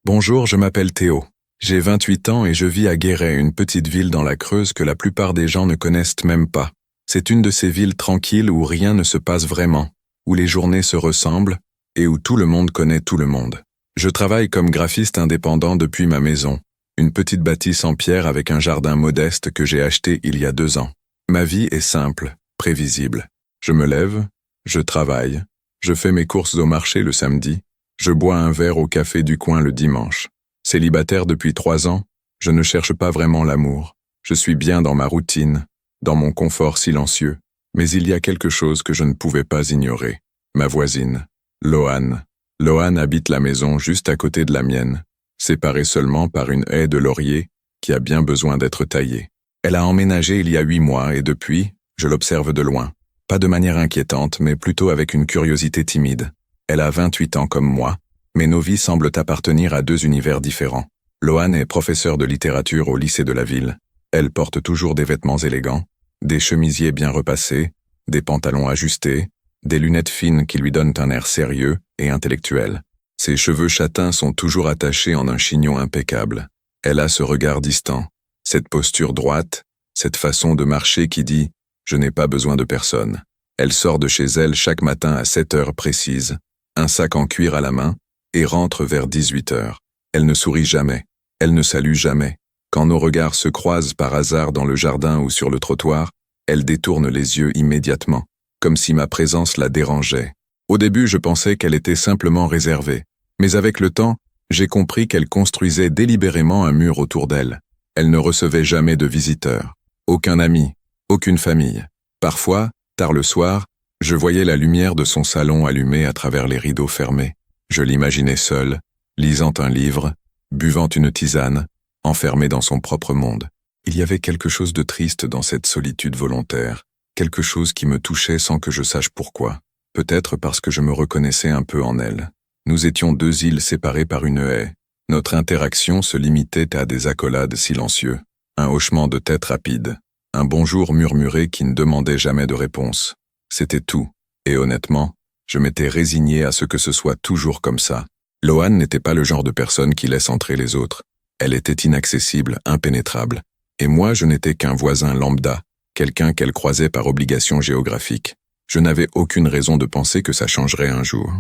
Bonjour, je m'appelle Théo. J'ai 28 ans et je vis à Guéret, une petite ville dans la Creuse que la plupart des gens ne connaissent même pas. C'est une de ces villes tranquilles où rien ne se passe vraiment, où les journées se ressemblent et où tout le monde connaît tout le monde. Je travaille comme graphiste indépendant depuis ma maison, une petite bâtisse en pierre avec un jardin modeste que j'ai acheté il y a 2 ans. Ma vie est simple, prévisible. Je me lève, je travaille, je fais mes courses au marché le samedi, je bois un verre au café du coin le dimanche. Célibataire depuis 3 ans, je ne cherche pas vraiment l'amour. Je suis bien dans ma routine, dans mon confort silencieux. Mais il y a quelque chose que je ne pouvais pas ignorer. Ma voisine, Loane. Loane habite la maison juste à côté de la mienne, séparée seulement par une haie de laurier qui a bien besoin d'être taillée. Elle a emménagé il y a 8 mois et depuis, je l'observe de loin. Pas de manière inquiétante, mais plutôt avec une curiosité timide. Elle a 28 ans comme moi, mais nos vies semblent appartenir à 2 univers différents. Loane est professeure de littérature au lycée de la ville. Elle porte toujours des vêtements élégants, des chemisiers bien repassés, des pantalons ajustés, des lunettes fines qui lui donnent un air sérieux et intellectuel. Ses cheveux châtains sont toujours attachés en un chignon impeccable. Elle a ce regard distant, cette posture droite, cette façon de marcher qui dit « Je n'ai pas besoin de personne ». Elle sort de chez elle chaque matin à 7 heures précises, un sac en cuir à la main, et rentre vers 18 heures. Elle ne sourit jamais, elle ne salue jamais. Quand nos regards se croisent par hasard dans le jardin ou sur le trottoir, elle détourne les yeux immédiatement, comme si ma présence la dérangeait. Au début, je pensais qu'elle était simplement réservée, mais avec le temps, j'ai compris qu'elle construisait délibérément un mur autour d'elle. Elle ne recevait jamais de visiteurs, aucun ami, aucune famille. Parfois, tard le soir, je voyais la lumière de son salon allumée à travers les rideaux fermés. Je l'imaginais seule, lisant un livre, buvant une tisane, enfermée dans son propre monde. Il y avait quelque chose de triste dans cette solitude volontaire, quelque chose qui me touchait sans que je sache pourquoi. Peut-être parce que je me reconnaissais un peu en elle. Nous étions 2 îles séparées par une haie. Notre interaction se limitait à des accolades silencieux, un hochement de tête rapide, un bonjour murmuré qui ne demandait jamais de réponse. C'était tout, et honnêtement, je m'étais résigné à ce que ce soit toujours comme ça. Loane n'était pas le genre de personne qui laisse entrer les autres. Elle était inaccessible, impénétrable. Et moi, je n'étais qu'un voisin lambda, quelqu'un qu'elle croisait par obligation géographique. Je n'avais aucune raison de penser que ça changerait un jour.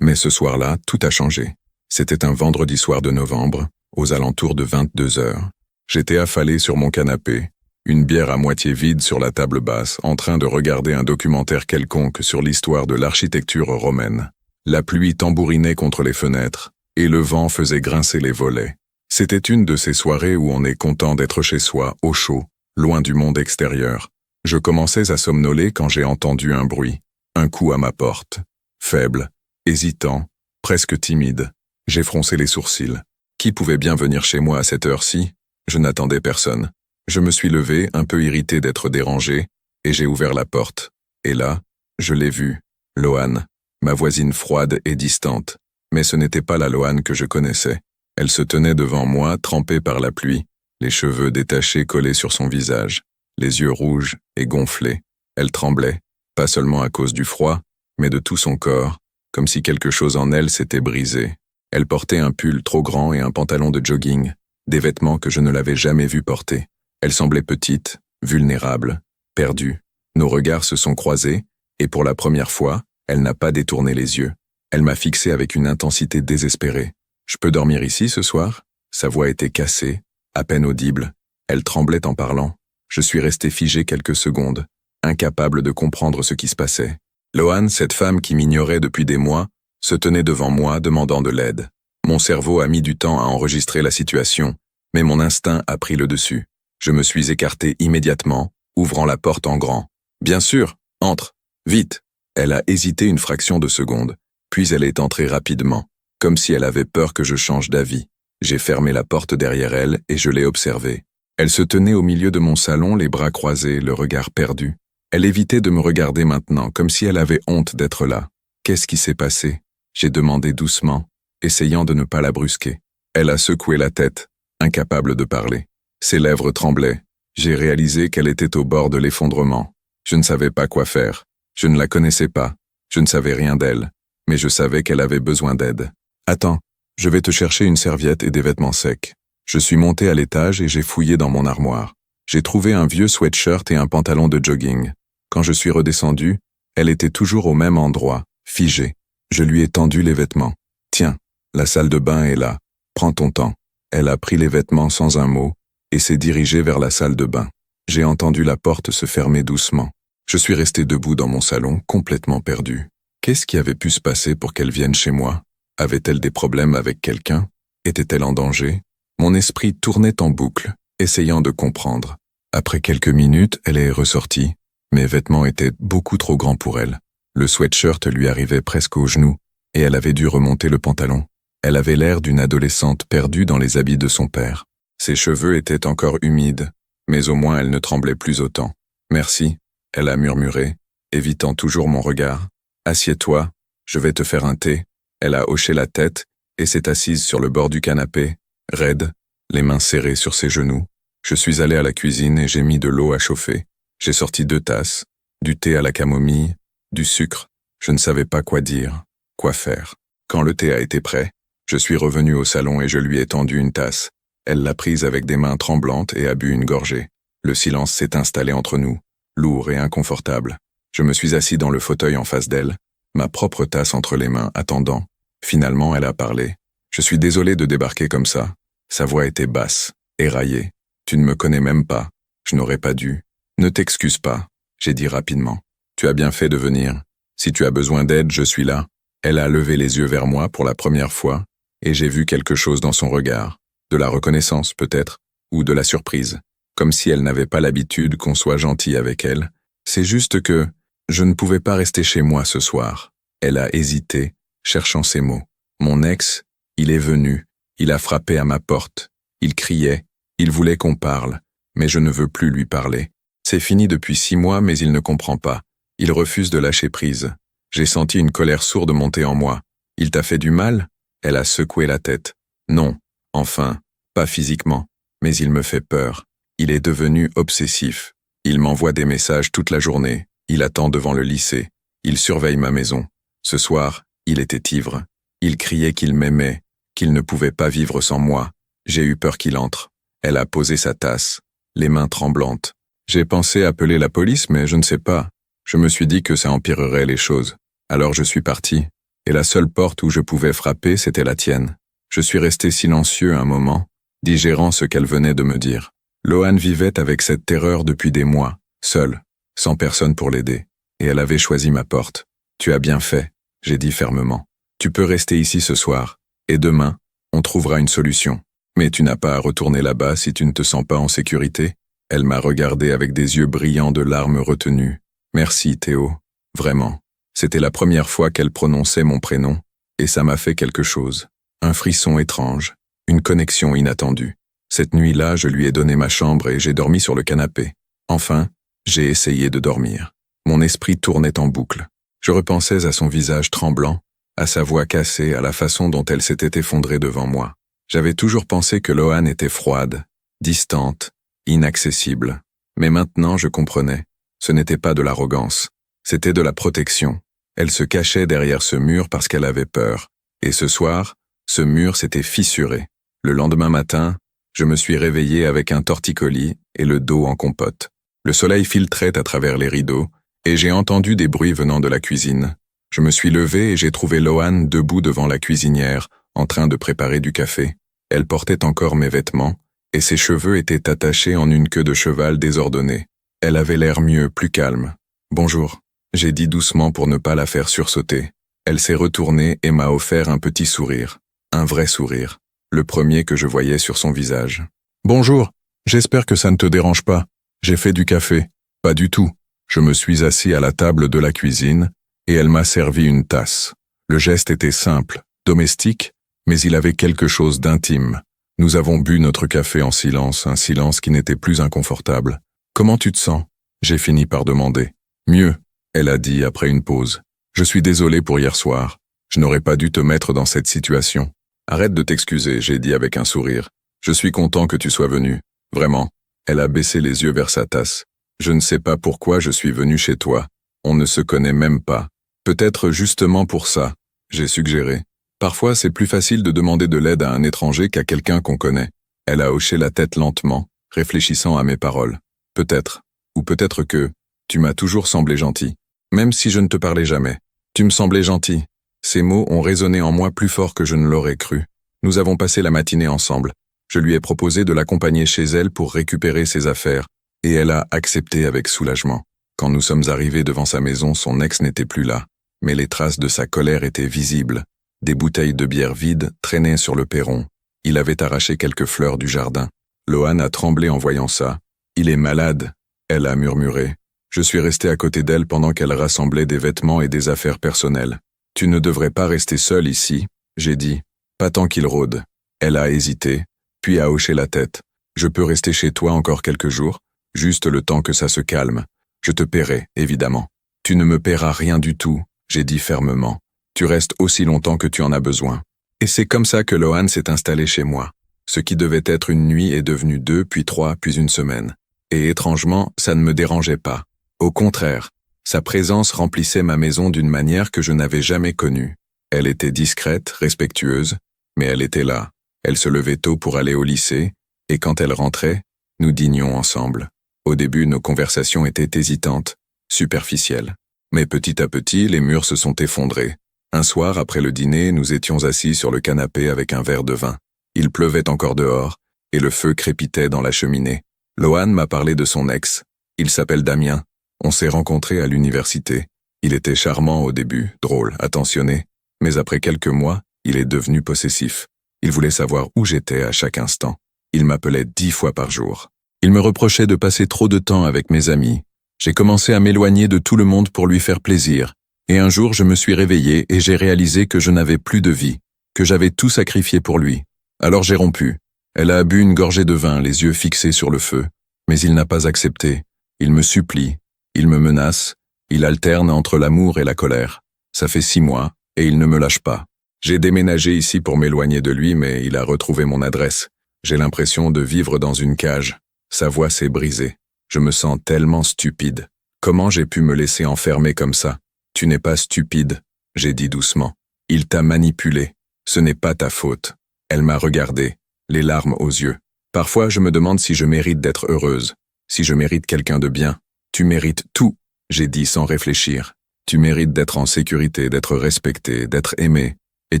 Mais ce soir-là, tout a changé. C'était un vendredi soir de novembre, aux alentours de 22 heures. J'étais affalé sur mon canapé, une bière à moitié vide sur la table basse, en train de regarder un documentaire quelconque sur l'histoire de l'architecture romaine. La pluie tambourinait contre les fenêtres, et le vent faisait grincer les volets. C'était une de ces soirées où on est content d'être chez soi, au chaud, loin du monde extérieur. Je commençais à somnoler quand j'ai entendu un bruit, un coup à ma porte. Faible, hésitant, presque timide. J'ai froncé les sourcils. Qui pouvait bien venir chez moi à cette heure-ci? Je n'attendais personne. Je me suis levé, un peu irrité d'être dérangé, et j'ai ouvert la porte. Et là, je l'ai vue, Loane, ma voisine froide et distante. Mais ce n'était pas la Loane que je connaissais. Elle se tenait devant moi, trempée par la pluie, les cheveux détachés collés sur son visage, les yeux rouges et gonflés. Elle tremblait, pas seulement à cause du froid, mais de tout son corps, comme si quelque chose en elle s'était brisé. Elle portait un pull trop grand et un pantalon de jogging, des vêtements que je ne l'avais jamais vue porter. Elle semblait petite, vulnérable, perdue. Nos regards se sont croisés, et pour la première fois, elle n'a pas détourné les yeux. Elle m'a fixé avec une intensité désespérée. « Je peux dormir ici ce soir ?» Sa voix était cassée, à peine audible. Elle tremblait en parlant. Je suis resté figé quelques secondes, incapable de comprendre ce qui se passait. Loane, cette femme qui m'ignorait depuis des mois, se tenait devant moi demandant de l'aide. Mon cerveau a mis du temps à enregistrer la situation, mais mon instinct a pris le dessus. Je me suis écarté immédiatement, ouvrant la porte en grand. « Bien sûr, entre, vite !» Elle a hésité une fraction de seconde, puis elle est entrée rapidement, comme si elle avait peur que je change d'avis. J'ai fermé la porte derrière elle et je l'ai observée. Elle se tenait au milieu de mon salon, les bras croisés, le regard perdu. Elle évitait de me regarder maintenant, comme si elle avait honte d'être là. « Qu'est-ce qui s'est passé ?» J'ai demandé doucement, essayant de ne pas la brusquer. Elle a secoué la tête, incapable de parler. Ses lèvres tremblaient. J'ai réalisé qu'elle était au bord de l'effondrement. Je ne savais pas quoi faire. Je ne la connaissais pas. Je ne savais rien d'elle. Mais je savais qu'elle avait besoin d'aide. « Attends, Je vais te chercher une serviette et des vêtements secs. Je suis monté à l'étage et j'ai fouillé dans mon armoire. J'ai trouvé un vieux sweatshirt et un pantalon de jogging. Quand je suis redescendu, elle était toujours au même endroit, figée. Je lui ai tendu les vêtements. Tiens, la salle de bain est là. Prends ton temps. Elle a pris les vêtements sans un mot et s'est dirigée vers la salle de bain. J'ai entendu la porte se fermer doucement. Je suis resté debout dans mon salon, complètement perdu. Qu'est-ce qui avait pu se passer pour qu'elle vienne chez moi? Avait-elle des problèmes avec quelqu'un? Était-elle en danger? Mon esprit tournait en boucle, essayant de comprendre. Après quelques minutes, elle est ressortie. Mes vêtements étaient beaucoup trop grands pour elle. Le sweatshirt lui arrivait presque aux genoux, et elle avait dû remonter le pantalon. Elle avait l'air d'une adolescente perdue dans les habits de son père. Ses cheveux étaient encore humides, mais au moins elle ne tremblait plus autant. « Merci », elle a murmuré, évitant toujours mon regard. « Assieds-toi, je vais te faire un thé. » Elle a hoché la tête et s'est assise sur le bord du canapé, raide, les mains serrées sur ses genoux. Je suis allé à la cuisine et j'ai mis de l'eau à chauffer. J'ai sorti 2 tasses, du thé à la camomille, du sucre. Je ne savais pas quoi dire, quoi faire. Quand le thé a été prêt, je suis revenu au salon et je lui ai tendu une tasse. Elle l'a prise avec des mains tremblantes et a bu une gorgée. Le silence s'est installé entre nous, lourd et inconfortable. Je me suis assis dans le fauteuil en face d'elle, ma propre tasse entre les mains, attendant. Finalement, elle a parlé. « Je suis désolé de débarquer comme ça. » Sa voix était basse, éraillée. « Tu ne me connais même pas. Je n'aurais pas dû. »« Ne t'excuse pas, » j'ai dit rapidement. « Tu as bien fait de venir. Si tu as besoin d'aide, je suis là. » Elle a levé les yeux vers moi pour la première fois, et j'ai vu quelque chose dans son regard. De la reconnaissance, peut-être, ou de la surprise. Comme si elle n'avait pas l'habitude qu'on soit gentil avec elle. C'est juste que je ne pouvais pas rester chez moi ce soir. Elle a hésité, cherchant ses mots. Mon ex, il est venu, il a frappé à ma porte. Il criait, il voulait qu'on parle, mais je ne veux plus lui parler. C'est fini depuis 6 mois, mais il ne comprend pas. Il refuse de lâcher prise. J'ai senti une colère sourde monter en moi. Il t'a fait du mal? Elle a secoué la tête. Non, enfin, pas physiquement, mais il me fait peur. Il est devenu obsessif. Il m'envoie des messages toute la journée. Il attend devant le lycée. Il surveille ma maison. Ce soir, il était ivre. Il criait qu'il m'aimait, qu'il ne pouvait pas vivre sans moi. J'ai eu peur qu'il entre. Elle a posé sa tasse, les mains tremblantes. J'ai pensé appeler la police, mais je ne sais pas. Je me suis dit que ça empirerait les choses. Alors je suis parti. Et la seule porte où je pouvais frapper, c'était la tienne. Je suis resté silencieux un moment, digérant ce qu'elle venait de me dire. Loan vivait avec cette terreur depuis des mois, seule, sans personne pour l'aider. Et elle avait choisi ma porte. Tu as bien fait, j'ai dit fermement. Tu peux rester ici ce soir, et demain, on trouvera une solution. Mais tu n'as pas à retourner là-bas si tu ne te sens pas en sécurité. Elle m'a regardé avec des yeux brillants de larmes retenues. Merci Théo, vraiment. C'était la première fois qu'elle prononçait mon prénom, et ça m'a fait quelque chose. Un frisson étrange, une connexion inattendue. Cette nuit-là, je lui ai donné ma chambre et j'ai dormi sur le canapé. Enfin, j'ai essayé de dormir. Mon esprit tournait en boucle. Je repensais à son visage tremblant, à sa voix cassée, à la façon dont elle s'était effondrée devant moi. J'avais toujours pensé que Loan était froide, distante, inaccessible. Mais maintenant, je comprenais. Ce n'était pas de l'arrogance, c'était de la protection. Elle se cachait derrière ce mur parce qu'elle avait peur. Et ce soir, ce mur s'était fissuré. Le lendemain matin, je me suis réveillé avec un torticolis et le dos en compote. Le soleil filtrait à travers les rideaux, et j'ai entendu des bruits venant de la cuisine. Je me suis levé et j'ai trouvé Loan debout devant la cuisinière, en train de préparer du café. Elle portait encore mes vêtements, et ses cheveux étaient attachés en une queue de cheval désordonnée. Elle avait l'air mieux, plus calme. « Bonjour », j'ai dit doucement pour ne pas la faire sursauter. Elle s'est retournée et m'a offert un petit sourire. Un vrai sourire. Le premier que je voyais sur son visage. « Bonjour, j'espère que ça ne te dérange pas. J'ai fait du café. » « Pas du tout. » Je me suis assis à la table de la cuisine et elle m'a servi une tasse. Le geste était simple, domestique, mais il avait quelque chose d'intime. Nous avons bu notre café en silence, un silence qui n'était plus inconfortable. « Comment tu te sens ?» J'ai fini par demander. « Mieux », elle a dit après une pause. « Je suis désolé pour hier soir. Je n'aurais pas dû te mettre dans cette situation. » « Arrête de t'excuser, j'ai dit avec un sourire. Je suis content que tu sois venu. Vraiment. » Elle a baissé les yeux vers sa tasse. « Je ne sais pas pourquoi je suis venu chez toi. On ne se connaît même pas. Peut-être justement pour ça, » j'ai suggéré. Parfois, c'est plus facile de demander de l'aide à un étranger qu'à quelqu'un qu'on connaît. Elle a hoché la tête lentement, réfléchissant à mes paroles. Peut-être, ou peut-être que, tu m'as toujours semblé gentil. Même si je ne te parlais jamais. Tu me semblais gentil. Ces mots ont résonné en moi plus fort que je ne l'aurais cru. Nous avons passé la matinée ensemble. Je lui ai proposé de l'accompagner chez elle pour récupérer ses affaires, et elle a accepté avec soulagement. Quand nous sommes arrivés devant sa maison, son ex n'était plus là, mais les traces de sa colère étaient visibles. Des bouteilles de bière vides traînaient sur le perron. Il avait arraché quelques fleurs du jardin. Lohan a tremblé en voyant ça. Il est malade, elle a murmuré. Je suis resté à côté d'elle pendant qu'elle rassemblait des vêtements et des affaires personnelles. Tu ne devrais pas rester seule ici, j'ai dit. Pas tant qu'il rôde. Elle a hésité, puis a hoché la tête. Je peux rester chez toi encore quelques jours, juste le temps que ça se calme. Je te paierai, évidemment. Tu ne me paieras rien du tout, j'ai dit fermement. Tu restes aussi longtemps que tu en as besoin. Et c'est comme ça que Lohan s'est installé chez moi. Ce qui devait être une nuit est devenu 2, puis 3, puis une semaine. Et étrangement, ça ne me dérangeait pas. Au contraire, sa présence remplissait ma maison d'une manière que je n'avais jamais connue. Elle était discrète, respectueuse, mais elle était là. Elle se levait tôt pour aller au lycée, et quand elle rentrait, nous dînions ensemble. Au début, nos conversations étaient hésitantes, superficielles. Mais petit à petit, les murs se sont effondrés. Un soir, après le dîner, nous étions assis sur le canapé avec un verre de vin. Il pleuvait encore dehors, et le feu crépitait dans la cheminée. Lohan m'a parlé de son ex. Il s'appelle Damien. On s'est rencontrés à l'université. Il était charmant au début, drôle, attentionné. Mais après quelques mois, il est devenu possessif. Il voulait savoir où j'étais à chaque instant. Il m'appelait 10 fois par jour. Il me reprochait de passer trop de temps avec mes amis. J'ai commencé à m'éloigner de tout le monde pour lui faire plaisir. Et un jour, je me suis réveillé et j'ai réalisé que je n'avais plus de vie, que j'avais tout sacrifié pour lui. Alors j'ai rompu. Elle a bu une gorgée de vin, les yeux fixés sur le feu. Mais il n'a pas accepté. Il me supplie. Il me menace. Il alterne entre l'amour et la colère. Ça fait 6 mois, et il ne me lâche pas. J'ai déménagé ici pour m'éloigner de lui, mais il a retrouvé mon adresse. J'ai l'impression de vivre dans une cage. Sa voix s'est brisée. Je me sens tellement stupide. Comment j'ai pu me laisser enfermer comme ça? Tu n'es pas stupide, j'ai dit doucement. Il t'a manipulé. Ce n'est pas ta faute. Elle m'a regardé, les larmes aux yeux. Parfois, je me demande si je mérite d'être heureuse, si je mérite quelqu'un de bien. Tu mérites tout, j'ai dit sans réfléchir. Tu mérites d'être en sécurité, d'être respectée, d'être aimée, et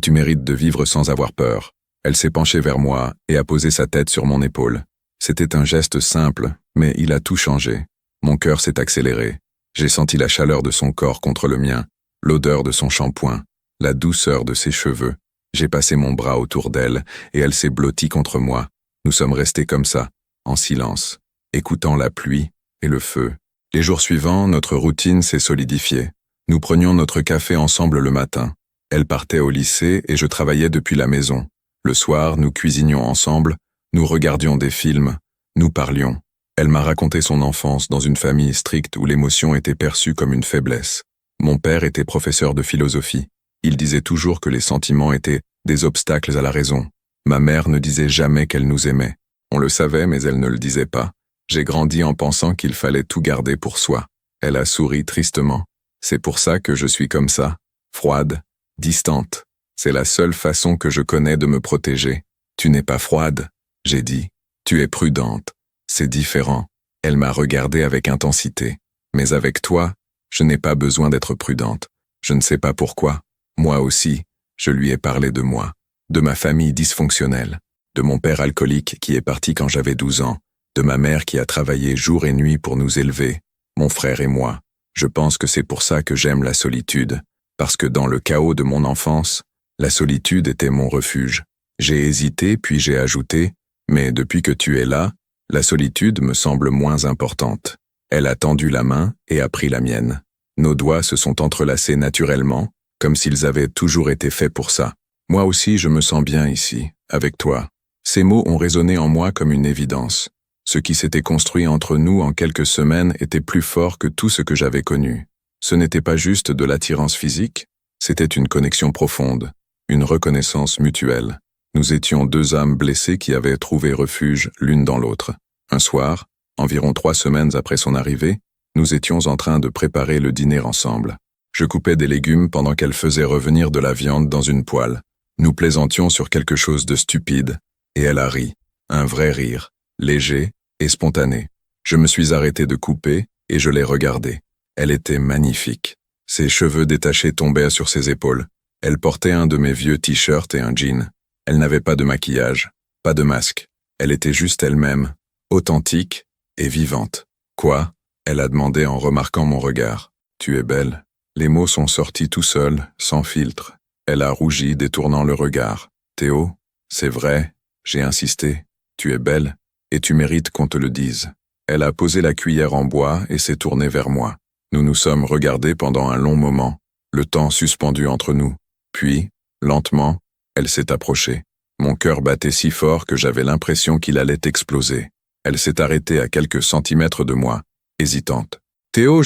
tu mérites de vivre sans avoir peur. Elle s'est penchée vers moi et a posé sa tête sur mon épaule. C'était un geste simple, mais il a tout changé. Mon cœur s'est accéléré. J'ai senti la chaleur de son corps contre le mien, l'odeur de son shampoing, la douceur de ses cheveux. J'ai passé mon bras autour d'elle et elle s'est blottie contre moi. Nous sommes restés comme ça, en silence, écoutant la pluie et le feu. Les jours suivants, notre routine s'est solidifiée. Nous prenions notre café ensemble le matin. Elle partait au lycée et je travaillais depuis la maison. Le soir, nous cuisinions ensemble, nous regardions des films, nous parlions. Elle m'a raconté son enfance dans une famille stricte où l'émotion était perçue comme une faiblesse. Mon père était professeur de philosophie. Il disait toujours que les sentiments étaient des obstacles à la raison. Ma mère ne disait jamais qu'elle nous aimait. On le savait, mais elle ne le disait pas. J'ai grandi en pensant qu'il fallait tout garder pour soi. Elle a souri tristement. C'est pour ça que je suis comme ça, froide, distante. C'est la seule façon que je connais de me protéger. Tu n'es pas froide, j'ai dit. Tu es prudente. C'est différent. Elle m'a regardé avec intensité. Mais avec toi, je n'ai pas besoin d'être prudente. Je ne sais pas pourquoi. Moi aussi, je lui ai parlé de moi, de ma famille dysfonctionnelle, de mon père alcoolique qui est parti quand j'avais 12 ans, de ma mère qui a travaillé jour et nuit pour nous élever, mon frère et moi. Je pense que c'est pour ça que j'aime la solitude, parce que dans le chaos de mon enfance, la solitude était mon refuge. J'ai hésité puis j'ai ajouté, mais depuis que tu es là, la solitude me semble moins importante. Elle a tendu la main et a pris la mienne. Nos doigts se sont entrelacés naturellement, comme s'ils avaient toujours été faits pour ça. Moi aussi, je me sens bien ici, avec toi. Ces mots ont résonné en moi comme une évidence. Ce qui s'était construit entre nous en quelques semaines était plus fort que tout ce que j'avais connu. Ce n'était pas juste de l'attirance physique, c'était une connexion profonde, une reconnaissance mutuelle. Nous étions 2 âmes blessées qui avaient trouvé refuge l'une dans l'autre. Un soir, environ 3 semaines après son arrivée, nous étions en train de préparer le dîner ensemble. Je coupais des légumes pendant qu'elle faisait revenir de la viande dans une poêle. Nous plaisantions sur quelque chose de stupide, et elle a ri, un vrai rire, léger et spontané. Je me suis arrêté de couper, et je l'ai regardée. Elle était magnifique. Ses cheveux détachés tombaient sur ses épaules. Elle portait un de mes vieux t-shirts et un jean. Elle n'avait pas de maquillage, pas de masque. Elle était juste elle-même, authentique et vivante. Quoi? Elle a demandé en remarquant mon regard. Tu es belle. Les mots sont sortis tout seuls, sans filtre. Elle a rougi, détournant le regard. Théo, c'est vrai, j'ai insisté. Tu es belle, et tu mérites qu'on te le dise. Elle a posé la cuillère en bois et s'est tournée vers moi. Nous nous sommes regardés pendant un long moment, le temps suspendu entre nous. Puis, lentement, elle s'est approchée. Mon cœur battait si fort que j'avais l'impression qu'il allait exploser. Elle s'est arrêtée à quelques centimètres de moi, hésitante. Théo,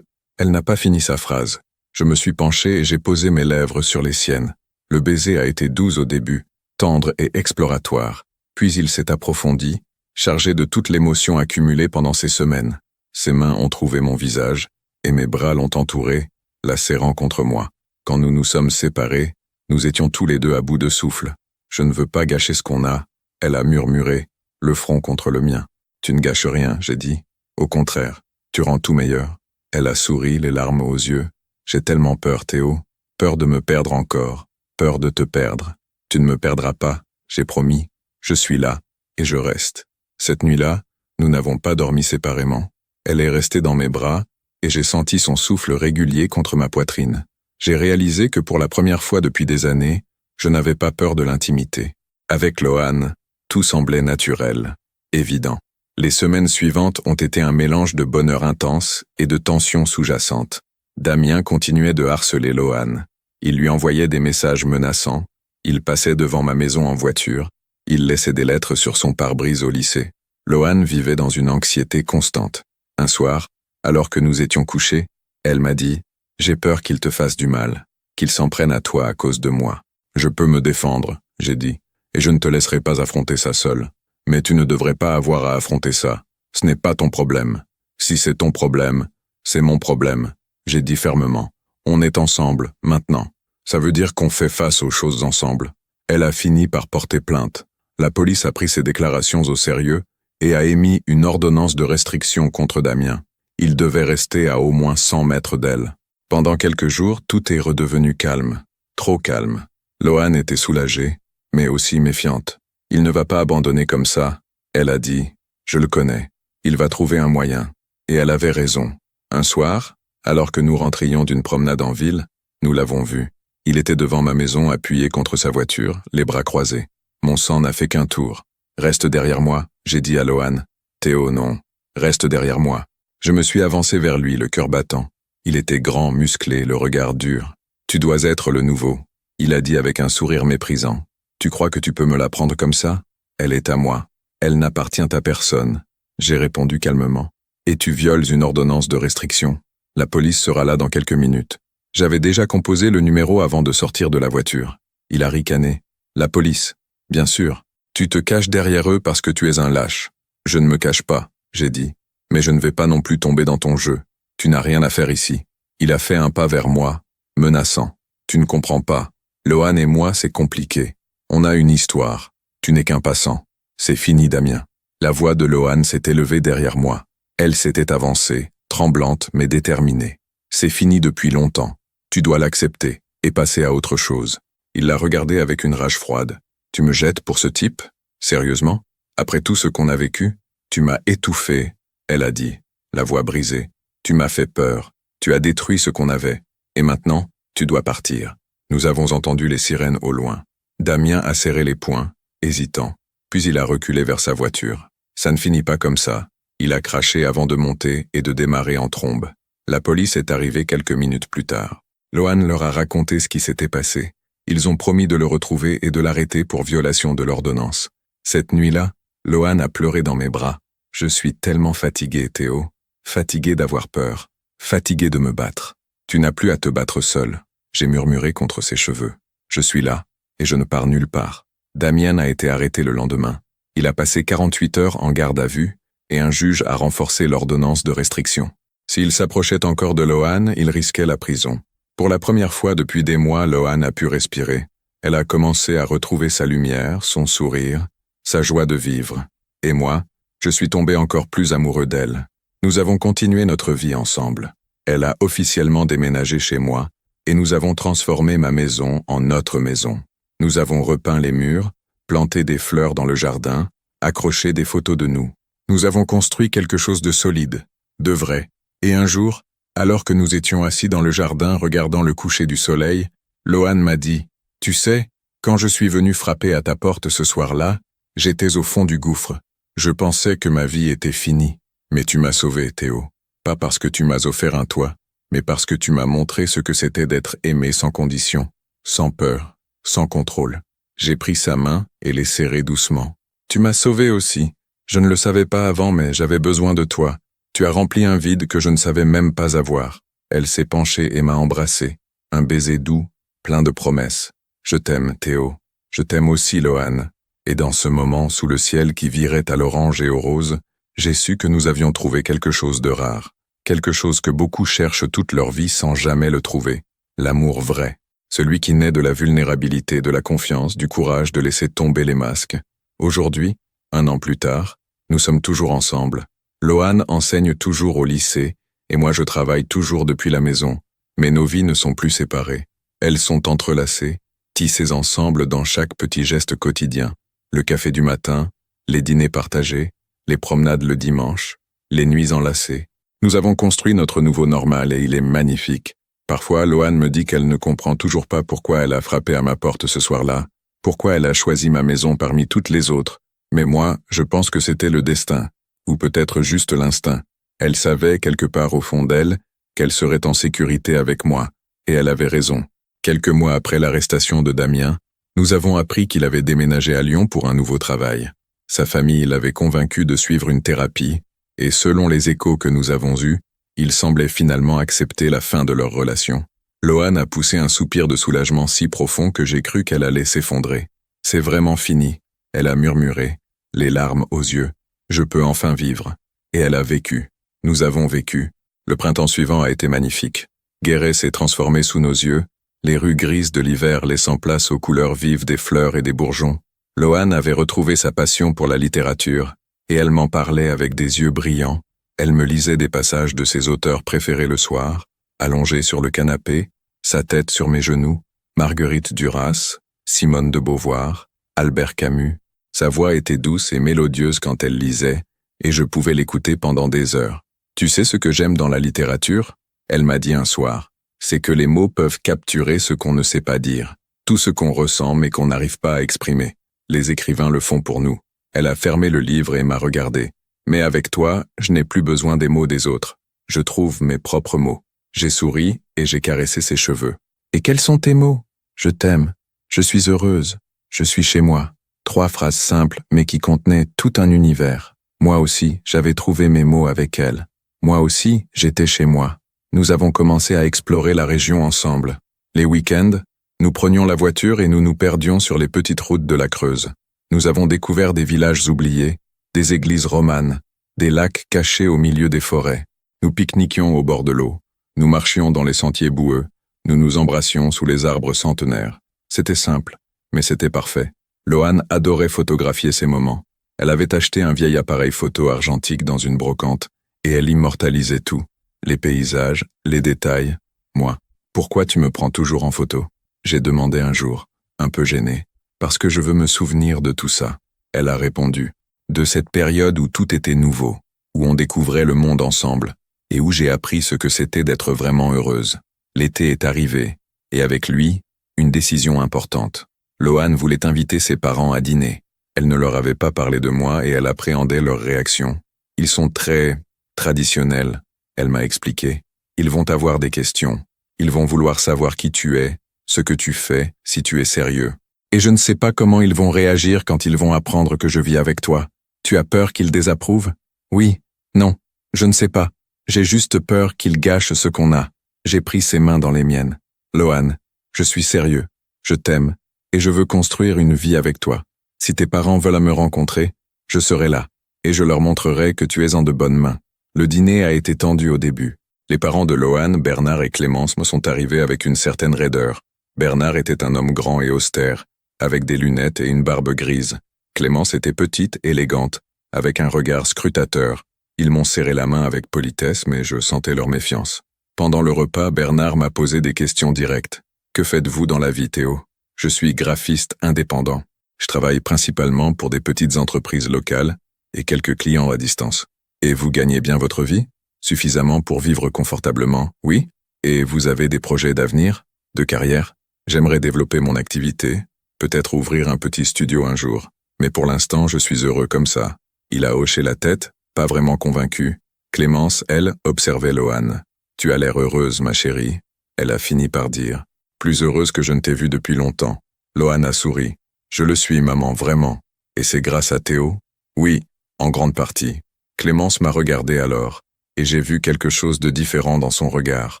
Elle n'a pas fini sa phrase. Je me suis penché et j'ai posé mes lèvres sur les siennes. Le baiser a été doux au début, tendre et exploratoire. Puis il s'est approfondi, chargé de toute l'émotion accumulée pendant ces semaines. Ses mains ont trouvé mon visage, et mes bras l'ont entouré, la serrant contre moi. Quand nous nous sommes séparés, nous étions tous les deux à bout de souffle. Je ne veux pas gâcher ce qu'on a, elle a murmuré, le front contre le mien. Tu ne gâches rien, j'ai dit. Au contraire, tu rends tout meilleur. Elle a souri, les larmes aux yeux. J'ai tellement peur, Théo. Peur de me perdre encore. Peur de te perdre. Tu ne me perdras pas, j'ai promis. Je suis là, et je reste. Cette nuit-là, nous n'avons pas dormi séparément. Elle est restée dans mes bras, et j'ai senti son souffle régulier contre ma poitrine. J'ai réalisé que pour la première fois depuis des années, je n'avais pas peur de l'intimité. Avec Lohan, tout semblait naturel, évident. Les semaines suivantes ont été un mélange de bonheur intense et de tensions sous-jacentes. Damien continuait de harceler Lohan. Il lui envoyait des messages menaçants, il passait devant ma maison en voiture, il laissait des lettres sur son pare-brise au lycée. Lohan vivait dans une anxiété constante. Un soir, alors que nous étions couchés, elle m'a dit « J'ai peur qu'il te fasse du mal, qu'il s'en prenne à toi à cause de moi. Je peux me défendre, j'ai dit, et je ne te laisserai pas affronter ça seul. Mais tu ne devrais pas avoir à affronter ça. Ce n'est pas ton problème. Si c'est ton problème, c'est mon problème, j'ai dit fermement. On est ensemble, maintenant. Ça veut dire qu'on fait face aux choses ensemble. » Elle a fini par porter plainte. La police a pris ses déclarations au sérieux et a émis une ordonnance de restriction contre Damien. Il devait rester à au moins 100 mètres d'elle. Pendant quelques jours, tout est redevenu calme. Trop calme. Lohan était soulagée, mais aussi méfiante. Il ne va pas abandonner comme ça, elle a dit. Je le connais. Il va trouver un moyen. Et elle avait raison. Un soir, alors que nous rentrions d'une promenade en ville, nous l'avons vu. Il était devant ma maison appuyé contre sa voiture, les bras croisés. Mon sang n'a fait qu'un tour. Reste derrière moi, j'ai dit à Lohan. Théo, non. Reste derrière moi. Je me suis avancé vers lui, le cœur battant. Il était grand, musclé, le regard dur. Tu dois être le nouveau. Il a dit avec un sourire méprisant. Tu crois que tu peux me la prendre comme ça? Elle est à moi. Elle n'appartient à personne. J'ai répondu calmement. Et tu violes une ordonnance de restriction. La police sera là dans quelques minutes. J'avais déjà composé le numéro avant de sortir de la voiture. Il a ricané. La police. Bien sûr. Tu te caches derrière eux parce que tu es un lâche. Je ne me cache pas, j'ai dit. Mais je ne vais pas non plus tomber dans ton jeu. Tu n'as rien à faire ici. Il a fait un pas vers moi, menaçant. Tu ne comprends pas. Lohan et moi, c'est compliqué. On a une histoire. Tu n'es qu'un passant. C'est fini, Damien. La voix de Lohan s'est élevée derrière moi. Elle s'était avancée, tremblante mais déterminée. C'est fini depuis longtemps. Tu dois l'accepter et passer à autre chose. Il l'a regardée avec une rage froide. Tu me jettes pour ce type? Sérieusement? Après tout ce qu'on a vécu? Tu m'as étouffé, elle a dit, la voix brisée. Tu m'as fait peur. Tu as détruit ce qu'on avait. Et maintenant, tu dois partir. Nous avons entendu les sirènes au loin. Damien a serré les poings, hésitant. Puis il a reculé vers sa voiture. Ça ne finit pas comme ça. Il a craché avant de monter et de démarrer en trombe. La police est arrivée quelques minutes plus tard. Lohan leur a raconté ce qui s'était passé. Ils ont promis de le retrouver et de l'arrêter pour violation de l'ordonnance. Cette nuit-là, Lohan a pleuré dans mes bras. Je suis tellement fatigué, Théo. Fatigué d'avoir peur. Fatigué de me battre. Tu n'as plus à te battre seul. J'ai murmuré contre ses cheveux. Je suis là, et je ne pars nulle part. Damien a été arrêté le lendemain. Il a passé 48 heures en garde à vue, et un juge a renforcé l'ordonnance de restriction. S'il s'approchait encore de Lohan, il risquait la prison. Pour la première fois depuis des mois, Lohan a pu respirer. Elle a commencé à retrouver sa lumière, son sourire, sa joie de vivre. Et moi, je suis tombé encore plus amoureux d'elle. Nous avons continué notre vie ensemble. Elle a officiellement déménagé chez moi, et nous avons transformé ma maison en notre maison. Nous avons repeint les murs, planté des fleurs dans le jardin, accroché des photos de nous. Nous avons construit quelque chose de solide, de vrai. Et un jour, alors que nous étions assis dans le jardin regardant le coucher du soleil, Lohan m'a dit « Tu sais, quand je suis venu frapper à ta porte ce soir-là, j'étais au fond du gouffre. Je pensais que ma vie était finie. Mais tu m'as sauvé, Théo. Pas parce que tu m'as offert un toit, mais parce que tu m'as montré ce que c'était d'être aimé sans condition, sans peur, sans contrôle. J'ai pris sa main et l'ai serrée doucement. Tu m'as sauvé aussi. Je ne le savais pas avant, mais j'avais besoin de toi. Tu as rempli un vide que je ne savais même pas avoir. » Elle s'est penchée et m'a embrassé. Un baiser doux, plein de promesses. Je t'aime, Théo. Je t'aime aussi, Lohan. Et dans ce moment, sous le ciel qui virait à l'orange et au rose, j'ai su que nous avions trouvé quelque chose de rare. Quelque chose que beaucoup cherchent toute leur vie sans jamais le trouver. L'amour vrai. Celui qui naît de la vulnérabilité, de la confiance, du courage de laisser tomber les masques. Aujourd'hui, 1 an plus tard, nous sommes toujours ensemble. Lohan enseigne toujours au lycée, et moi je travaille toujours depuis la maison. Mais nos vies ne sont plus séparées. Elles sont entrelacées, tissées ensemble dans chaque petit geste quotidien. Le café du matin, les dîners partagés, les promenades le dimanche, les nuits enlacées. Nous avons construit notre nouveau normal et il est magnifique. Parfois, Lohan me dit qu'elle ne comprend toujours pas pourquoi elle a frappé à ma porte ce soir-là, pourquoi elle a choisi ma maison parmi toutes les autres. Mais moi, je pense que c'était le destin, ou peut-être juste l'instinct. Elle savait, quelque part au fond d'elle, qu'elle serait en sécurité avec moi, et elle avait raison. Quelques mois après l'arrestation de Damien, nous avons appris qu'il avait déménagé à Lyon pour un nouveau travail. Sa famille l'avait convaincu de suivre une thérapie, et selon les échos que nous avons eus, il semblait finalement accepter la fin de leur relation. Lohan a poussé un soupir de soulagement si profond que j'ai cru qu'elle allait s'effondrer. « C'est vraiment fini », elle a murmuré, les larmes aux yeux. « Je peux enfin vivre. » Et elle a vécu. Nous avons vécu. Le printemps suivant a été magnifique. Guéret s'est transformé sous nos yeux, les rues grises de l'hiver laissant place aux couleurs vives des fleurs et des bourgeons. Lohan avait retrouvé sa passion pour la littérature, et elle m'en parlait avec des yeux brillants. Elle me lisait des passages de ses auteurs préférés le soir, allongée sur le canapé, sa tête sur mes genoux, Marguerite Duras, Simone de Beauvoir, Albert Camus. Sa voix était douce et mélodieuse quand elle lisait, et je pouvais l'écouter pendant des heures. « Tu sais ce que j'aime dans la littérature ?» Elle m'a dit un soir. « C'est que les mots peuvent capturer ce qu'on ne sait pas dire, tout ce qu'on ressent mais qu'on n'arrive pas à exprimer. Les écrivains le font pour nous. » Elle a fermé le livre et m'a regardé. « Mais avec toi, je n'ai plus besoin des mots des autres. Je trouve mes propres mots. » J'ai souri et j'ai caressé ses cheveux. « Et quels sont tes mots ? Je t'aime. Je suis heureuse. Je suis chez moi. » 3 phrases simples mais qui contenaient tout un univers. Moi aussi, j'avais trouvé mes mots avec elle. Moi aussi, j'étais chez moi. Nous avons commencé à explorer la région ensemble. Les week-ends, nous prenions la voiture et nous nous perdions sur les petites routes de la Creuse. Nous avons découvert des villages oubliés, des églises romanes, des lacs cachés au milieu des forêts. Nous pique-niquions au bord de l'eau. Nous marchions dans les sentiers boueux. Nous nous embrassions sous les arbres centenaires. C'était simple, mais c'était parfait. Lohan adorait photographier ces moments. Elle avait acheté un vieil appareil photo argentique dans une brocante, et elle immortalisait tout. Les paysages, les détails. Moi, pourquoi tu me prends toujours en photo ? J'ai demandé un jour, un peu gêné. Parce que je veux me souvenir de tout ça. Elle a répondu. De cette période où tout était nouveau, où on découvrait le monde ensemble, et où j'ai appris ce que c'était d'être vraiment heureuse. L'été est arrivé, et avec lui, une décision importante. Lohan voulait inviter ses parents à dîner. Elle ne leur avait pas parlé de moi et elle appréhendait leur réaction. Ils sont très traditionnels, elle m'a expliqué. Ils vont avoir des questions. Ils vont vouloir savoir qui tu es, ce que tu fais, si tu es sérieux. Et je ne sais pas comment ils vont réagir quand ils vont apprendre que je vis avec toi. Tu as peur qu'ils désapprouvent ? Oui, non, je ne sais pas. J'ai juste peur qu'ils gâchent ce qu'on a. J'ai pris ses mains dans les miennes. Lohan, je suis sérieux, je t'aime, et je veux construire une vie avec toi. Si tes parents veulent me rencontrer, je serai là, et je leur montrerai que tu es en de bonnes mains. Le dîner a été tendu au début. Les parents de Lohan, Bernard et Clémence me sont arrivés avec une certaine raideur. Bernard était un homme grand et austère, avec des lunettes et une barbe grise. Clémence était petite, élégante, avec un regard scrutateur. Ils m'ont serré la main avec politesse, mais je sentais leur méfiance. Pendant le repas, Bernard m'a posé des questions directes. Que faites-vous dans la vie, Théo? Je suis graphiste indépendant. Je travaille principalement pour des petites entreprises locales et quelques clients à distance. Et vous gagnez bien votre vie? Suffisamment pour vivre confortablement, oui? Et vous avez des projets d'avenir? De carrière? J'aimerais développer mon activité, peut-être ouvrir un petit studio un jour. Mais pour l'instant, je suis heureux comme ça. Il a hoché la tête, pas vraiment convaincu. Clémence, elle, observait Loan. Tu as l'air heureuse, ma chérie. Elle a fini par dire. Plus heureuse que je ne t'ai vue depuis longtemps. Loan a souri. Je le suis, maman, vraiment. Et c'est grâce à Théo? Oui, en grande partie. Clémence m'a regardé alors, et j'ai vu quelque chose de différent dans son regard.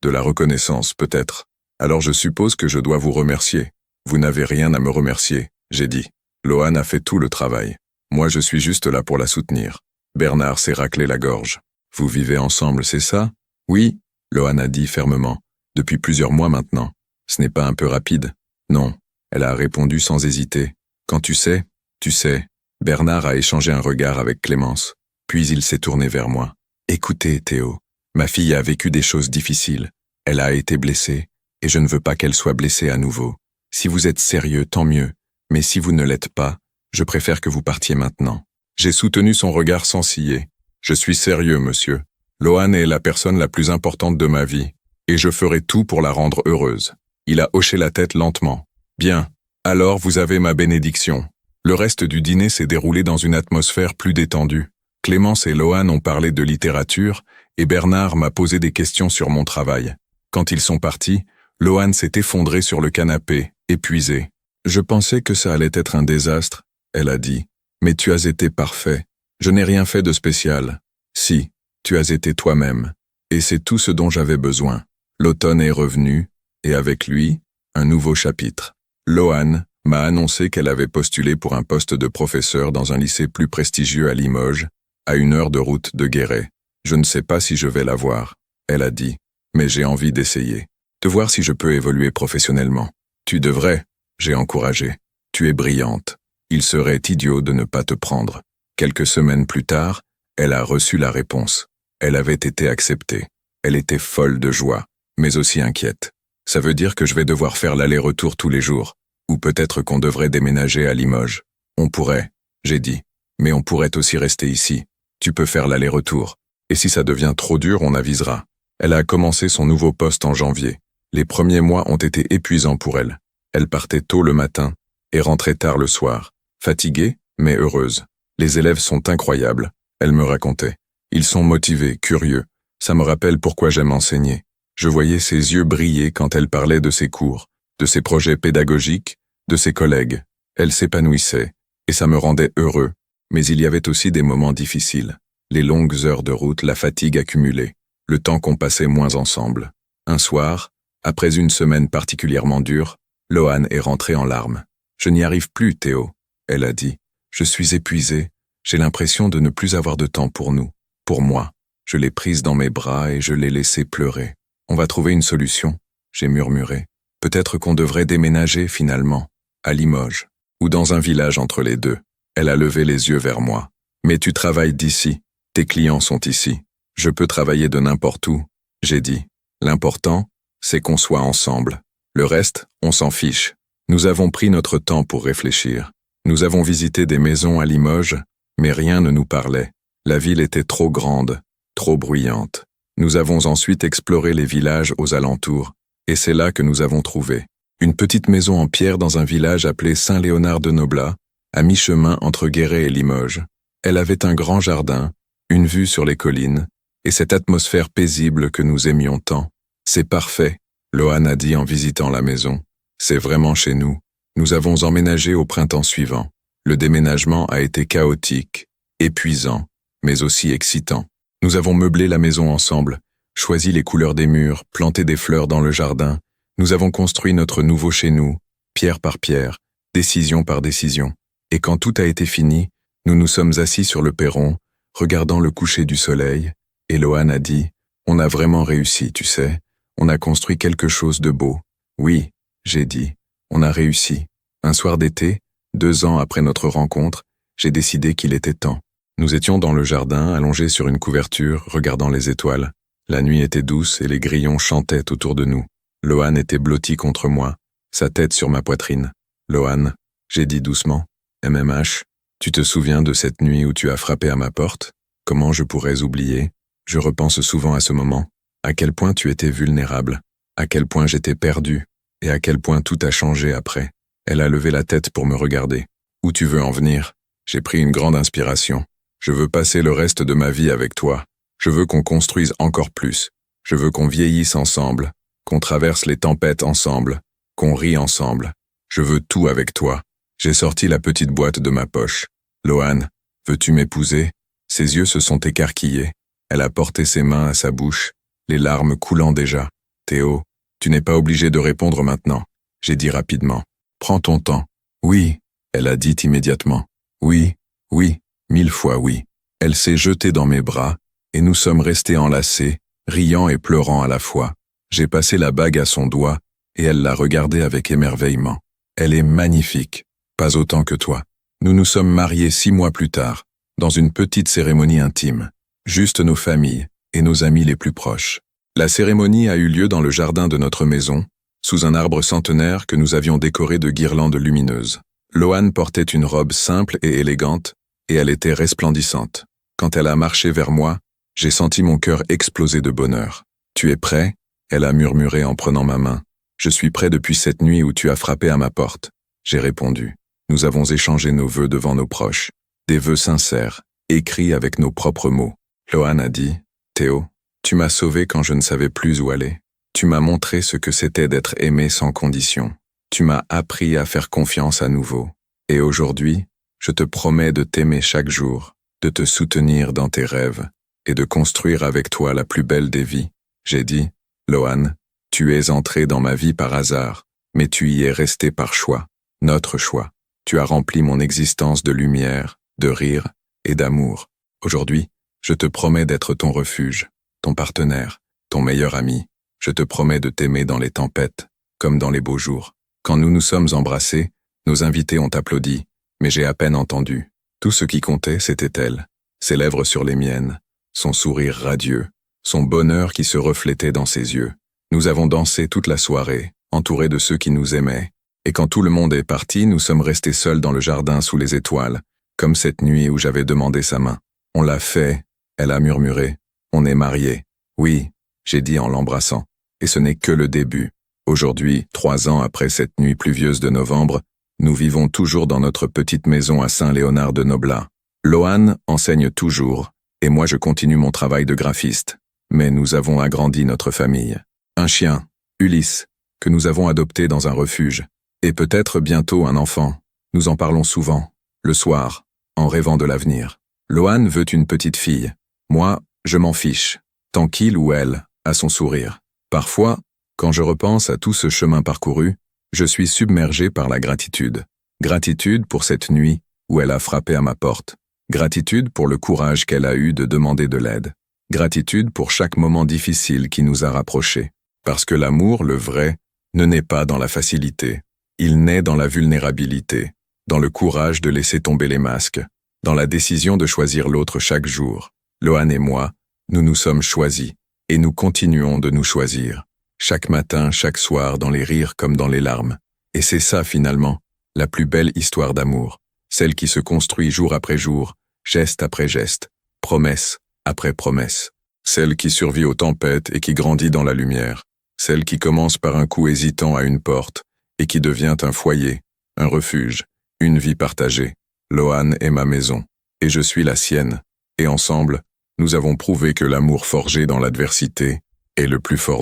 De la reconnaissance, peut-être. Alors je suppose que je dois vous remercier. Vous n'avez rien à me remercier, j'ai dit. Loan a fait tout le travail. Moi je suis juste là pour la soutenir. Bernard s'est raclé la gorge. Vous vivez ensemble, c'est ça? Oui, Loan a dit fermement. Depuis plusieurs mois maintenant. Ce n'est pas un peu rapide? Non, elle a répondu sans hésiter. Quand tu sais. Bernard a échangé un regard avec Clémence. Puis il s'est tourné vers moi. Écoutez, Théo, ma fille a vécu des choses difficiles. Elle a été blessée, et je ne veux pas qu'elle soit blessée à nouveau. Si vous êtes sérieux, tant mieux. Mais si vous ne l'êtes pas, je préfère que vous partiez maintenant. J'ai soutenu son regard sans ciller. Je suis sérieux, monsieur. Loan est la personne la plus importante de ma vie, et je ferai tout pour la rendre heureuse. Il a hoché la tête lentement. Bien, alors vous avez ma bénédiction. Le reste du dîner s'est déroulé dans une atmosphère plus détendue. Clémence et Loan ont parlé de littérature, et Bernard m'a posé des questions sur mon travail. Quand ils sont partis, Loan s'est effondrée sur le canapé, épuisée. Je pensais que ça allait être un désastre, elle a dit. Mais tu as été parfait. Je n'ai rien fait de spécial. Si, tu as été toi-même. Et c'est tout ce dont j'avais besoin. L'automne est revenu, et avec lui, un nouveau chapitre. Loan m'a annoncé qu'elle avait postulé pour un poste de professeur dans un lycée plus prestigieux à Limoges, à 1 heure de route de Guéret. Je ne sais pas si je vais l'avoir, elle a dit, mais j'ai envie d'essayer, de voir si je peux évoluer professionnellement. Tu devrais, j'ai encouragé. Tu es brillante. Il serait idiot de ne pas te prendre. Quelques semaines plus tard, elle a reçu la réponse. Elle avait été acceptée. Elle était folle de joie, mais aussi inquiète. Ça veut dire que je vais devoir faire l'aller-retour tous les jours, ou peut-être qu'on devrait déménager à Limoges. On pourrait, j'ai dit, mais on pourrait aussi rester ici. Tu peux faire l'aller-retour. Et si ça devient trop dur, on avisera. Elle a commencé son nouveau poste en janvier. Les premiers mois ont été épuisants pour elle. Elle partait tôt le matin et rentrait tard le soir. Fatiguée, mais heureuse. Les élèves sont incroyables, elle me racontait. Ils sont motivés, curieux. Ça me rappelle pourquoi j'aime enseigner. Je voyais ses yeux briller quand elle parlait de ses cours, de ses projets pédagogiques, de ses collègues. Elle s'épanouissait, et ça me rendait heureux. Mais il y avait aussi des moments difficiles. Les longues heures de route, la fatigue accumulée, le temps qu'on passait moins ensemble. Un soir, après une semaine particulièrement dure, Loan est rentrée en larmes. « Je n'y arrive plus, Théo », elle a dit. « Je suis épuisée. J'ai l'impression de ne plus avoir de temps pour nous, pour moi. » Je l'ai prise dans mes bras et je l'ai laissée pleurer. « On va trouver une solution », j'ai murmuré. « Peut-être qu'on devrait déménager finalement, à Limoges, ou dans un village entre les deux. » Elle a levé les yeux vers moi. « Mais tu travailles d'ici. Tes clients sont ici. Je peux travailler de n'importe où. » J'ai dit. « L'important, c'est qu'on soit ensemble. Le reste, on s'en fiche. » Nous avons pris notre temps pour réfléchir. Nous avons visité des maisons à Limoges, mais rien ne nous parlait. La ville était trop grande, trop bruyante. Nous avons ensuite exploré les villages aux alentours, et c'est là que nous avons trouvé une petite maison en pierre dans un village appelé Saint-Léonard de Noblat, à mi-chemin entre Guéret et Limoges. Elle avait un grand jardin, une vue sur les collines, et cette atmosphère paisible que nous aimions tant. « C'est parfait », Loan a dit en visitant la maison. « C'est vraiment chez nous. Nous avons emménagé au printemps suivant. Le déménagement a été chaotique, épuisant, mais aussi excitant. Nous avons meublé la maison ensemble, choisi les couleurs des murs, planté des fleurs dans le jardin. Nous avons construit notre nouveau chez nous, pierre par pierre, décision par décision. Et quand tout a été fini, nous nous sommes assis sur le perron, regardant le coucher du soleil, et Loan a dit « On a vraiment réussi, tu sais. On a construit quelque chose de beau. » Oui, J'ai dit. On a réussi. Un soir d'été, 2 ans après notre rencontre, j'ai décidé qu'il était temps. Nous étions dans le jardin, allongés sur une couverture, regardant les étoiles. La nuit était douce et les grillons chantaient autour de nous. Loan était blotti contre moi, sa tête sur ma poitrine. Loan, j'ai dit doucement, MMH, tu te souviens de cette nuit où tu as frappé à ma porte? Comment je pourrais oublier? Je repense souvent à ce moment, à quel point tu étais vulnérable, à quel point j'étais perdu, et à quel point tout a changé après. Elle a levé la tête pour me regarder. Où tu veux en venir? J'ai pris une grande inspiration. Je veux passer le reste de ma vie avec toi. Je veux qu'on construise encore plus. Je veux qu'on vieillisse ensemble, qu'on traverse les tempêtes ensemble, qu'on rit ensemble. Je veux tout avec toi. J'ai sorti la petite boîte de ma poche. Loan, veux-tu m'épouser? Ses yeux se sont écarquillés. Elle a porté ses mains à sa bouche, les larmes coulant déjà. Théo, tu n'es pas obligé de répondre maintenant. J'ai dit rapidement. Prends ton temps. Oui, elle a dit immédiatement. Oui, oui, 1000 fois oui. Elle s'est jetée dans mes bras, et nous sommes restés enlacés, riant et pleurant à la fois. J'ai passé la bague à son doigt, et elle l'a regardée avec émerveillement. Elle est magnifique, pas autant que toi. Nous nous sommes mariés 6 mois plus tard, dans une petite cérémonie intime. Juste nos familles et nos amis les plus proches. La cérémonie a eu lieu dans le jardin de notre maison, sous un arbre centenaire que nous avions décoré de guirlandes lumineuses. Loan portait une robe simple et élégante, et elle était resplendissante. Quand elle a marché vers moi, j'ai senti mon cœur exploser de bonheur. « Tu es prêt ?» Elle a murmuré en prenant ma main. « Je suis prêt depuis cette nuit où tu as frappé à ma porte. » J'ai répondu. Nous avons échangé nos vœux devant nos proches. Des vœux sincères, écrits avec nos propres mots. Loan a dit, « Théo, tu m'as sauvé quand je ne savais plus où aller. Tu m'as montré ce que c'était d'être aimé sans condition. Tu m'as appris à faire confiance à nouveau. Et aujourd'hui, je te promets de t'aimer chaque jour, de te soutenir dans tes rêves, et de construire avec toi la plus belle des vies. » J'ai dit, « Loan, tu es entré dans ma vie par hasard, mais tu y es resté par choix, notre choix. Tu as rempli mon existence de lumière, de rire et d'amour. Aujourd'hui, je te promets d'être ton refuge, ton partenaire, ton meilleur ami. Je te promets de t'aimer dans les tempêtes, comme dans les beaux jours. » Quand nous nous sommes embrassés, nos invités ont applaudi, mais j'ai à peine entendu. Tout ce qui comptait, c'était elle, ses lèvres sur les miennes, son sourire radieux, son bonheur qui se reflétait dans ses yeux. Nous avons dansé toute la soirée, entourés de ceux qui nous aimaient, et quand tout le monde est parti, nous sommes restés seuls dans le jardin sous les étoiles, comme cette nuit où j'avais demandé sa main. « On l'a fait », elle a murmuré. « On est mariés. » « Oui », j'ai dit en l'embrassant. Et ce n'est que le début. Aujourd'hui, 3 ans après cette nuit pluvieuse de novembre, nous vivons toujours dans notre petite maison à Saint-Léonard de Noblat. Loan enseigne toujours, et moi je continue mon travail de graphiste. Mais nous avons agrandi notre famille. Un chien, Ulysse, que nous avons adopté dans un refuge. Et peut-être bientôt un enfant. Nous en parlons souvent, le soir, en rêvant de l'avenir. Loan veut une petite fille. Moi, je m'en fiche, tant qu'il ou elle a son sourire. Parfois, quand je repense à tout ce chemin parcouru, je suis submergé par la gratitude. Gratitude pour cette nuit où elle a frappé à ma porte. Gratitude pour le courage qu'elle a eu de demander de l'aide. Gratitude pour chaque moment difficile qui nous a rapprochés. Parce que l'amour, le vrai, ne naît pas dans la facilité. Il naît dans la vulnérabilité, dans le courage de laisser tomber les masques, dans la décision de choisir l'autre chaque jour. Loan et moi, nous nous sommes choisis, et nous continuons de nous choisir. Chaque matin, chaque soir, dans les rires comme dans les larmes. Et c'est ça, finalement, la plus belle histoire d'amour. Celle qui se construit jour après jour, geste après geste, promesse après promesse. Celle qui survit aux tempêtes et qui grandit dans la lumière. Celle qui commence par un coup hésitant à une porte et qui devient un foyer, un refuge, une vie partagée. Loan est ma maison, et je suis la sienne. Et ensemble, nous avons prouvé que l'amour forgé dans l'adversité est le plus fort de